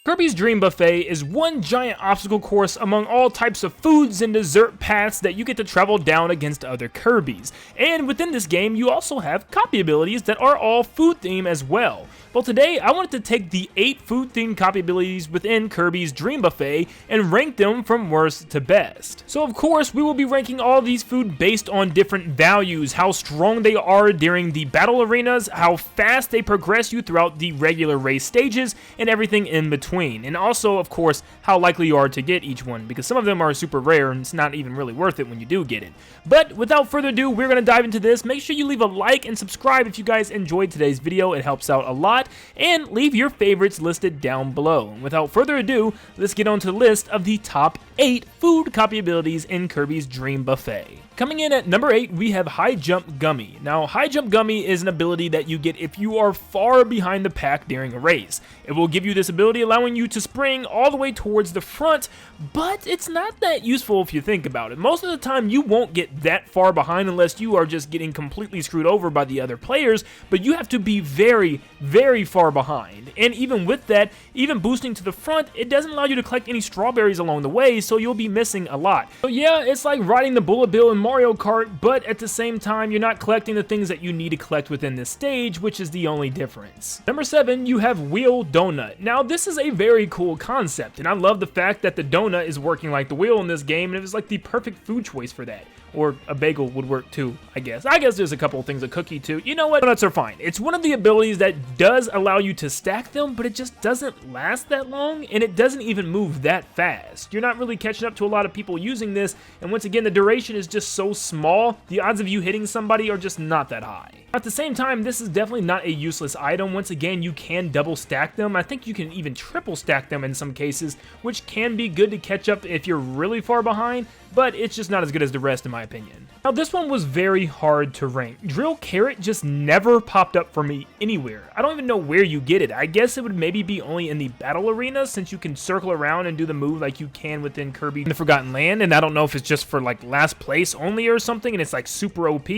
Kirby's Dream Buffet is one giant obstacle course among all types of foods and dessert paths that you get to travel down against other Kirbys. And within this game, you also have copy abilities that are all food themed as well. Well, today I wanted to take the 8 food themed copy abilities within Kirby's Dream Buffet and rank them from worst to best. So of course, we will be ranking all of these food based on different values, how strong they are during the battle arenas, how fast they progress you throughout the regular race stages, and everything in between. And also, of course, how likely you are to get each one, because some of them are super rare and it's not even really worth it when you do get it. But without further ado, we're going to dive into this. Make sure you leave a like and subscribe if you guys enjoyed today's video. It helps out a lot. And leave your favorites listed down below. And without further ado, let's get on to the list of the top 8 food copy abilities in Kirby's Dream Buffet. Coming in at number 8, we have High Jump Gummy. Now, High Jump Gummy is an ability that you get if you are far behind the pack during a race. It will give you this ability allowing you to spring all the way towards the front, but it's not that useful if you think about it. Most of the time, you won't get that far behind unless you are just getting completely screwed over by the other players, but you have to be very, very far behind. And even with that, even boosting to the front, it doesn't allow you to collect any strawberries along the way, so you'll be missing a lot. So yeah, it's like riding the bullet bill in Mario Kart, but at the same time, you're not collecting the things that you need to collect within this stage, which is the only difference. Number 7, you have Wheel Donut. Now, this is a very cool concept, and I love the fact that the donut is working like the wheel in this game, and it was like the perfect food choice for that. Or a bagel would work too, I guess. I guess there's a couple of things, a cookie too. You know what? Donuts are fine. It's one of the abilities that does allow you to stack them, but it just doesn't last that long, and it doesn't even move that fast. You're not really catching up to a lot of people using this, and once again, the duration is just so small, the odds of you hitting somebody are just not that high. At the same time, this is definitely not a useless item. Once again, you can double stack them. I think you can even triple stack them in some cases, which can be good to catch up if you're really far behind, but it's just not as good as the rest in my opinion. Now, this one was very hard to rank. Drill Carrot just never popped up for me anywhere. I don't even know where you get it. I guess it would maybe be only in the battle arena, since you can circle around and do the move like you can within Kirby in the Forgotten Land, and I don't know if it's just for like last place only or something, and it's like super OP,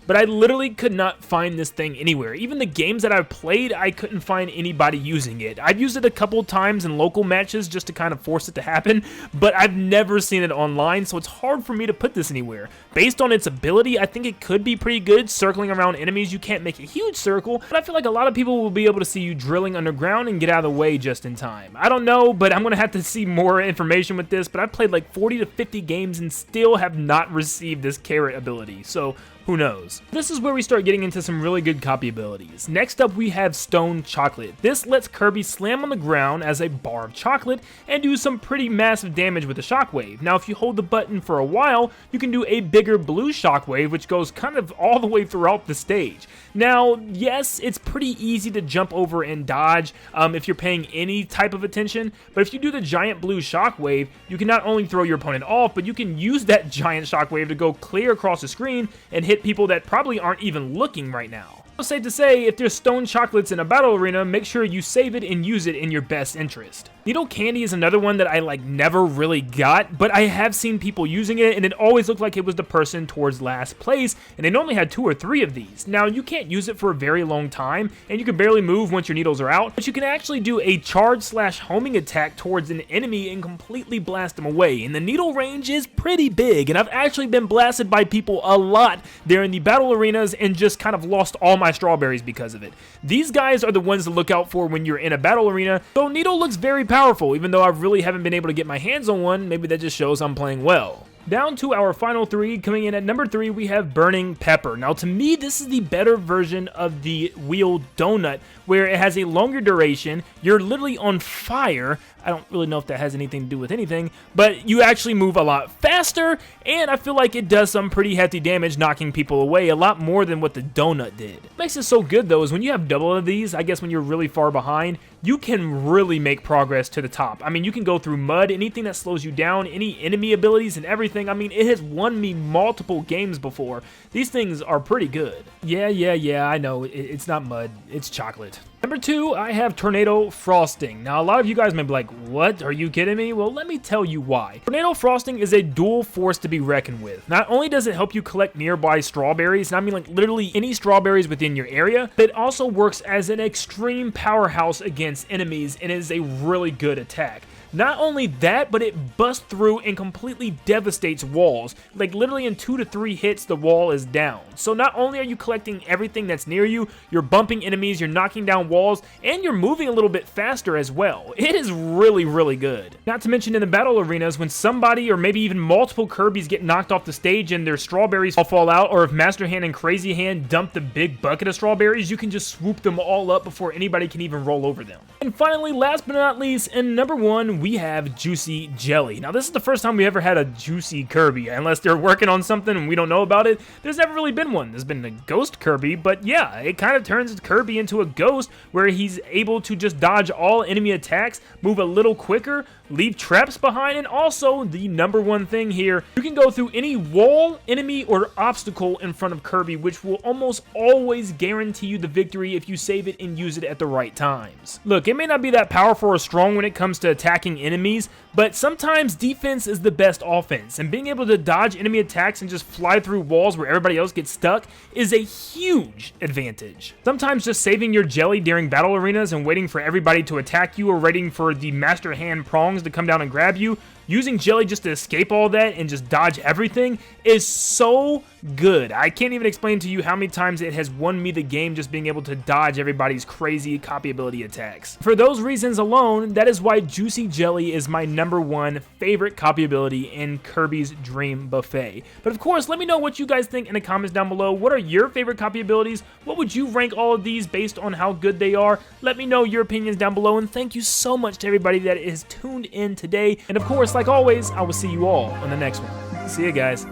but I literally could not find this thing anywhere. Even the games that I've played, I couldn't find anybody using it. I've used it a couple times in local matches just to kind of force it to happen, but I've never seen it online, so it's hard for me to put this anywhere. Based on its ability, I think it could be pretty good circling around enemies. You can't make a huge circle, but I feel like a lot of people will be able to see you drilling underground and get out of the way just in time. I don't know, but I'm going to have to see more information with this, but I've played like 40 to 50 games and still have not received this carrot ability, so who knows? This is where we start getting into some really good copy abilities. Next up, we have Stone Chocolate. This lets Kirby slam on the ground as a bar of chocolate and do some pretty massive damage with the shockwave. Now, if you hold the button for a while, you can do a bigger blue shockwave, which goes kind of all the way throughout the stage. Now, yes, it's pretty easy to jump over and dodge if you're paying any type of attention, but if you do the giant blue shockwave, you can not only throw your opponent off, but you can use that giant shockwave to go clear across the screen and hit people that probably aren't even looking right now. Safe to say, if there's stone chocolates in a battle arena, make sure you save it and use it in your best interest. Needle Candy is another one that I never really got, but I have seen people using it, and it always looked like it was the person towards last place, and they normally had 2 or 3 of these. Now, you can't use it for a very long time, and you can barely move once your needles are out, but you can actually do a charge/homing attack towards an enemy and completely blast them away, and the needle range is pretty big, and I've actually been blasted by people a lot there in the battle arenas and just kind of lost all my strawberries because of it. These guys are the ones to look out for when you're in a battle arena, so Needle looks very powerful, even though I really haven't been able to get my hands on one. Maybe that just shows I'm playing well. Down to our final 3, coming in at number 3, we have Burning Pepper. Now, to me, this is the better version of the Wheel Donut, where it has a longer duration, you're literally on fire. I don't really know if that has anything to do with anything, but you actually move a lot faster, and I feel like it does some pretty hefty damage, knocking people away a lot more than what the donut did. What makes it so good, though, is when you have double of these, I guess when you're really far behind, you can really make progress to the top. I mean, you can go through mud, anything that slows you down, any enemy abilities and everything. I mean, it has won me multiple games before. These things are pretty good. Yeah, I know. It's not mud. It's chocolate. Number 2, I have Tornado Frosting. Now, a lot of you guys may be like, what? Are you kidding me? Well, let me tell you why. Tornado Frosting is a dual force to be reckoned with. Not only does it help you collect nearby strawberries, and I mean like literally any strawberries within your area, but it also works as an extreme powerhouse against enemies and is a really good attack. Not only that, but it busts through and completely devastates walls. Like literally in 2 to 3 hits, the wall is down. So not only are you collecting everything that's near you, you're bumping enemies, you're knocking down walls, and you're moving a little bit faster as well. It is really, really good. Not to mention in the battle arenas, when somebody or maybe even multiple Kirbys get knocked off the stage and their strawberries all fall out, or if Master Hand and Crazy Hand dump the big bucket of strawberries, you can just swoop them all up before anybody can even roll over them. And finally, last but not least, in number 1, we have Juicy Jelly. Now, this is the first time we ever had a Juicy Kirby, unless they're working on something and we don't know about it. There's never really been one. There's been a Ghost Kirby, but yeah, it kind of turns Kirby into a ghost where he's able to just dodge all enemy attacks, move a little quicker, leave traps behind, and also, the number 1 thing here, you can go through any wall, enemy, or obstacle in front of Kirby, which will almost always guarantee you the victory if you save it and use it at the right times. Look, it may not be that powerful or strong when it comes to attacking enemies, but sometimes defense is the best offense, and being able to dodge enemy attacks and just fly through walls where everybody else gets stuck is a huge advantage. Sometimes just saving your jelly during battle arenas and waiting for everybody to attack you or waiting for the Master Hand prongs to come down and grab you, using jelly just to escape all that and just dodge everything is so good. I can't even explain to you how many times it has won me the game just being able to dodge everybody's crazy copy ability attacks. For those reasons alone, that is why Juicy Jelly is my number 1 favorite copy ability in Kirby's Dream Buffet. But of course, let me know what you guys think in the comments down below. What are your favorite copy abilities? What would you rank all of these based on how good they are? Let me know your opinions down below, and thank you so much to everybody that has tuned in today. And of course, like always, I will see you all on the next one. See you guys.